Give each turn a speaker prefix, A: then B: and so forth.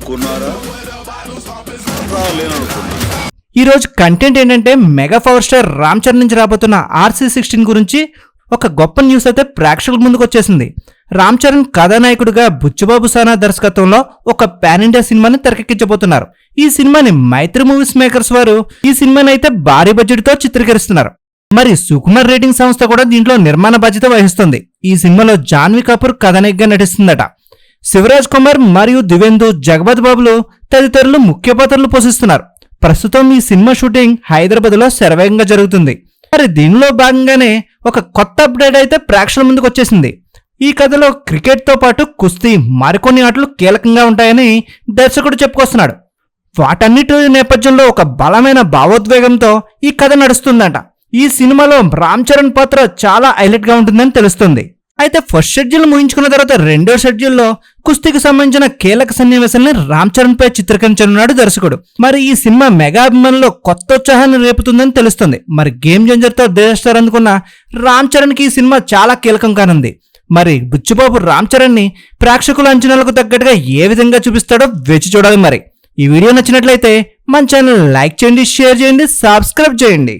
A: అనుకున్నారా? రాలేననుకున్నారా?
B: ఈరోజు కంటెంట్ ఏంటంటే mega power star Ram Charan నుంచి రాబోతున్న RC16 గురించి ఒక గొప్ప న్యూస్ అయితే ప్రేక్షకుల ముందుకు వచ్చేసింది. రామ్ చరణ్ కథానాయకుడిగా బుచ్చిబాబు సానా దర్శకత్వంలో ఒక పాన్ ఇండియా సినిమాని తెరకెక్కించబోతున్నారు. ఈ సినిమాని మైత్రి మూవీస్ మేకర్స్ వారు ఈ సినిమాని అయితే భారీ బడ్జెట్ తో చిత్రీకరిస్తున్నారు. మరి సుకుమార్ రేటింగ్ సంస్థ కూడా దీంట్లో నిర్మాణ బాధ్యత వహిస్తుంది. ఈ సినిమాలో జాన్వీ కపూర్ కథానాయికగా నటిస్తుందట. శివరాజ్ కుమార్ మరియు దివేందు, జగపతి బాబులు తదితరులు ముఖ్య పాత్రలు పోషిస్తున్నారు. ప్రస్తుతం ఈ సినిమా షూటింగ్ హైదరాబాద్ లో శరవేగంగా జరుగుతుంది. మరి దీనిలో భాగంగానే ఒక కొత్త అప్డేట్ అయితే ప్రేక్షకుల ముందుకు వచ్చేసింది. ఈ కథలో క్రికెట్ తో పాటు కుస్తీ మరికొన్ని ఆటలు కీలకంగా ఉంటాయని దర్శకుడు చెప్పుకొస్తున్నాడు. వాటన్నిటి నేపథ్యంలో ఒక బలమైన భావోద్వేగంతో ఈ కథ నడుస్తుందంట. ఈ సినిమాలో రామ్ చరణ్ పాత్ర చాలా హైలైట్ గా ఉంటుందని తెలుస్తుంది. అయితే ఫస్ట్ షెడ్యూల్ ముగించుకున్న తర్వాత రెండో షెడ్యూల్లో కుస్తీకి సంబంధించిన కీలక సన్నివేశాలని రామ్ చరణ్ పై చిత్రీకరించనున్నాడు దర్శకుడు. మరి ఈ సినిమా మెగా అభిమానుల్లో కొత్త ఉత్సాహాన్ని రేపుతుందని తెలుస్తుంది. మరి గేమ్ చేంజర్ తో దేశస్టార్ అందుకున్న రామ్ చరణ్ కి ఈ సినిమా చాలా కీలకం కానుంది. మరి బుచ్చిబాబు రామ్ చరణ్ ని ప్రేక్షకుల అంచనాలకు తగ్గట్టుగా ఏ విధంగా చూపిస్తాడో వేచి చూడాలి. మరి ఈ వీడియో నచ్చినట్లయితే మన ఛానల్ లైక్ చేయండి, షేర్ చేయండి, సబ్స్క్రైబ్ చేయండి.